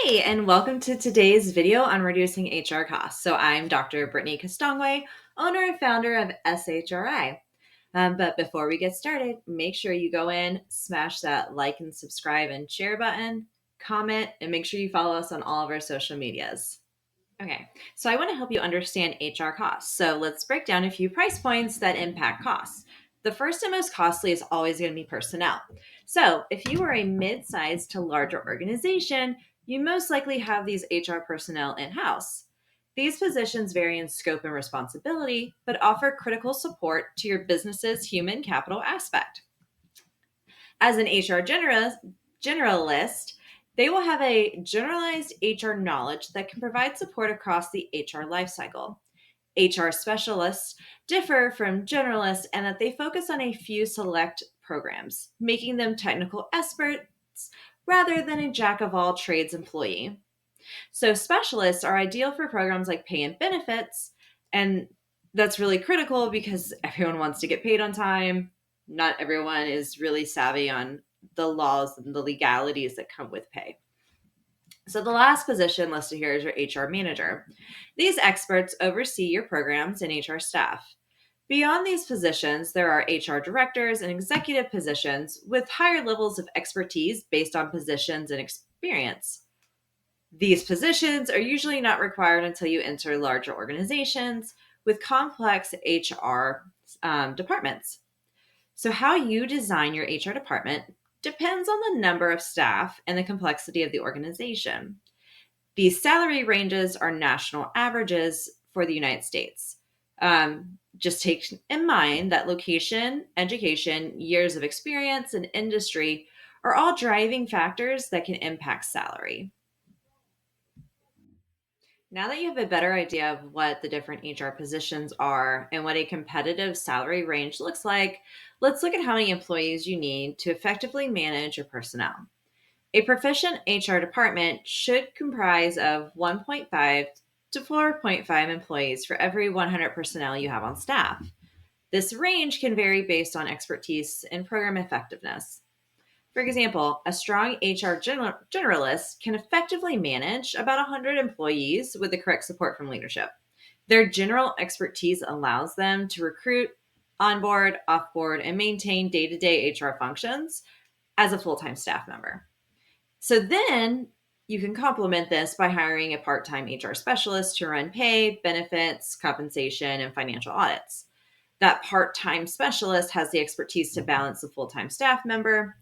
Hey, and welcome to today's video on reducing HR costs. So I'm Dr. Brittany Castonguay, owner and founder of SHRI. But before we get started, make sure you go in, smash that like and subscribe and share button, comment, and make sure you follow us on all of our social medias. Okay, so I want to help you understand HR costs. So let's break down a few price points that impact costs. The first and most costly is always going to be personnel. So if you are a mid-sized to larger organization, you most likely have these HR personnel in-house. These positions vary in scope and responsibility, but offer critical support to your business's human capital aspect. As an generalist, they will have a generalized HR knowledge that can provide support across the HR lifecycle. HR specialists differ from generalists in that they focus on a few select programs, making them technical experts rather than a jack of all trades employee. So, specialists are ideal for programs like pay and benefits, and that's really critical because everyone wants to get paid on time. Not everyone is really savvy on the laws and the legalities that come with pay. So, the last position listed here is your HR manager. These experts oversee your programs and HR staff. Beyond these positions, there are HR directors and executive positions with higher levels of expertise based on positions and experience. These positions are usually not required until you enter larger organizations with complex HR departments. So, how you design your HR department depends on the number of staff and the complexity of the organization. These salary ranges are national averages for the United States. Just take in mind that location, education, years of experience, and industry are all driving factors that can impact salary. Now that you have a better idea of what the different HR positions are and what a competitive salary range looks like, let's look at how many employees you need to effectively manage your personnel. A proficient HR department should comprise of 1.5 to 4.5 employees for every 100 personnel you have on staff. This range can vary based on expertise and program effectiveness. For example, a strong HR generalist can effectively manage about 100 employees with the correct support from leadership. Their general expertise allows them to recruit, onboard, offboard, and maintain day to day HR functions as a full time staff member. So then you can complement this by hiring a part time HR specialist to run pay, benefits, compensation, and financial audits. That part time specialist has the expertise to balance the full time staff member.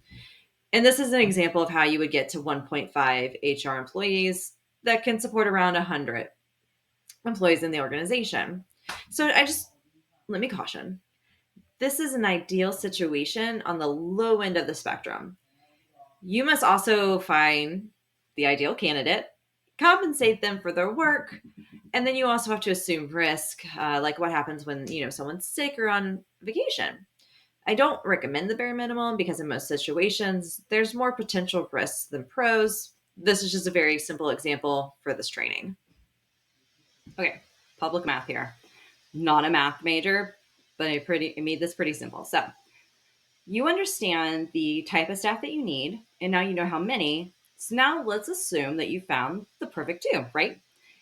And this is an example of how you would get to 1.5 HR employees that can support around 100 employees in the organization. So let me caution, this is an ideal situation on the low end of the spectrum. You must also find the ideal candidate, compensate them for their work, and then you also have to assume risk, like what happens when someone's sick or on vacation. I don't recommend the bare minimum because in most situations, there's more potential risks than pros. This is just a very simple example for this training. Okay, public math here. Not a math major, but I made this pretty simple. So you understand the type of staff that you need, and now you know how many. So now let's assume that you found the perfect two, right?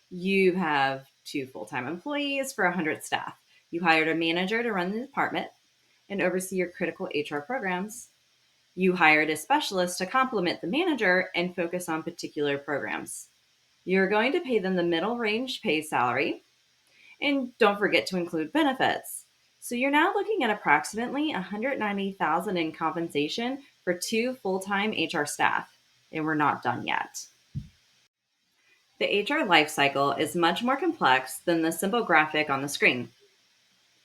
You have two full-time employees for 100 staff. You hired a manager to run the department and oversee your critical HR programs. You hired a specialist to complement the manager and focus on particular programs. You're going to pay them the middle range pay salary, and don't forget to include benefits. So you're now looking at approximately $190,000 in compensation for two full-time HR staff, and we're not done yet. The HR lifecycle is much more complex than the simple graphic on the screen.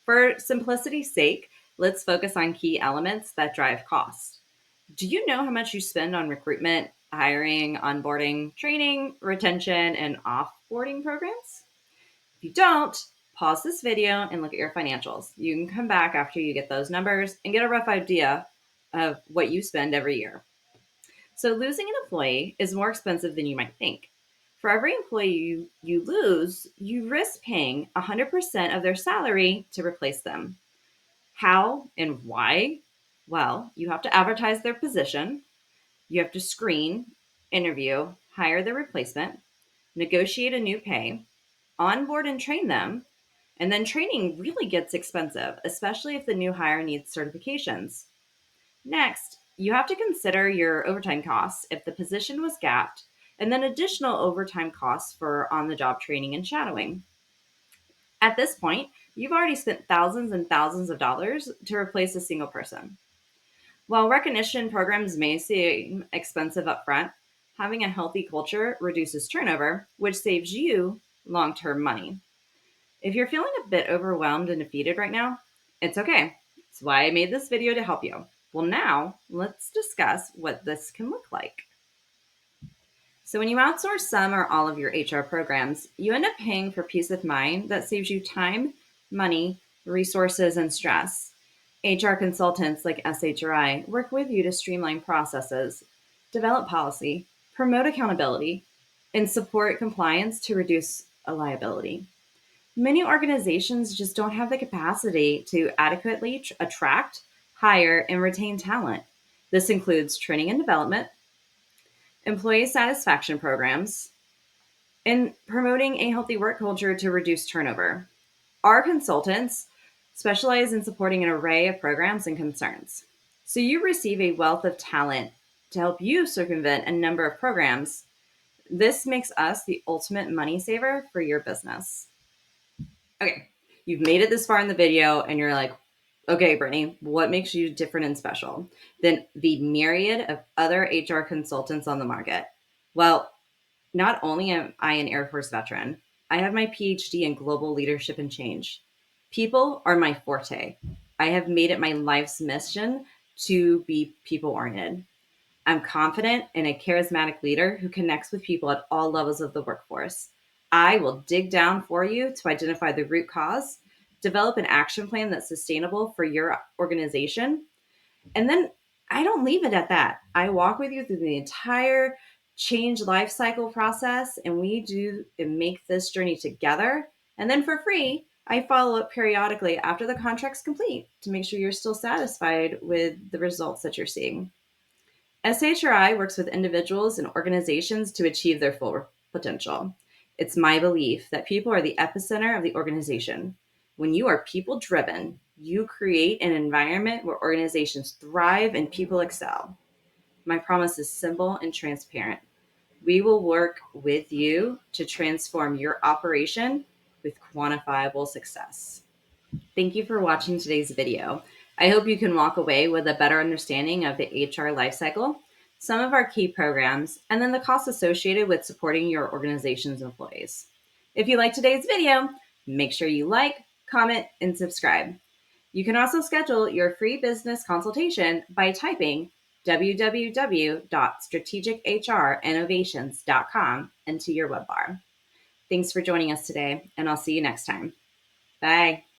For simplicity's sake, let's focus on key elements that drive cost. Do you know how much you spend on recruitment, hiring, onboarding, training, retention, and offboarding programs? If you don't, pause this video and look at your financials. You can come back after you get those numbers and get a rough idea of what you spend every year. So losing an employee is more expensive than you might think. For every employee you lose, you risk paying 100% of their salary to replace them. How and why? Well, you have to advertise their position. You have to screen, interview, hire the replacement, negotiate a new pay, onboard and train them, and then training really gets expensive, especially if the new hire needs certifications. Next, you have to consider your overtime costs if the position was gapped, and then additional overtime costs for on the job training and shadowing. At this point, you've already spent thousands and thousands of dollars to replace a single person. While recognition programs may seem expensive upfront, having a healthy culture reduces turnover, which saves you long term money. If you're feeling a bit overwhelmed and defeated right now, it's okay. That's why I made this video to help you. Well, now let's discuss what this can look like. So, when you outsource some or all of your HR programs, you end up paying for peace of mind that saves you time, money, resources, and stress. HR consultants like SHRI work with you to streamline processes, develop policy, promote accountability, and support compliance to reduce liability. Many organizations just don't have the capacity to adequately attract, hire, and retain talent. This includes training and development, employee satisfaction programs, and promoting a healthy work culture to reduce turnover. Our consultants specialize in supporting an array of programs and concerns. So you receive a wealth of talent to help you circumvent a number of programs. This makes us the ultimate money saver for your business. Okay, you've made it this far in the video and you're like, okay, Brittany, what makes you different and special than the myriad of other HR consultants on the market? Well, not only am I an Air Force veteran, I have my PhD in global leadership and change. People are my forte. I have made it my life's mission to be people oriented. I'm confident in a charismatic leader who connects with people at all levels of the workforce. I will dig down for you to identify the root cause, develop an action plan that's sustainable for your organization, and then I don't leave it at that. I walk with you through the entire change life cycle process, and we do and make this journey together. And then for free, I follow up periodically after the contract's complete to make sure you're still satisfied with the results that you're seeing. SHRI works with individuals and organizations to achieve their full potential. It's my belief that people are the epicenter of the organization. When you are people driven, you create an environment where organizations thrive and people excel. My promise is simple and transparent. We will work with you to transform your operation with quantifiable success. Thank you for watching today's video. I hope you can walk away with a better understanding of the HR lifecycle, some of our key programs, and then the costs associated with supporting your organization's employees. If you like today's video, make sure you like, comment, and subscribe. You can also schedule your free business consultation by typing www.strategichrinovations.com into your web bar. Thanks for joining us today, and I'll see you next time. Bye.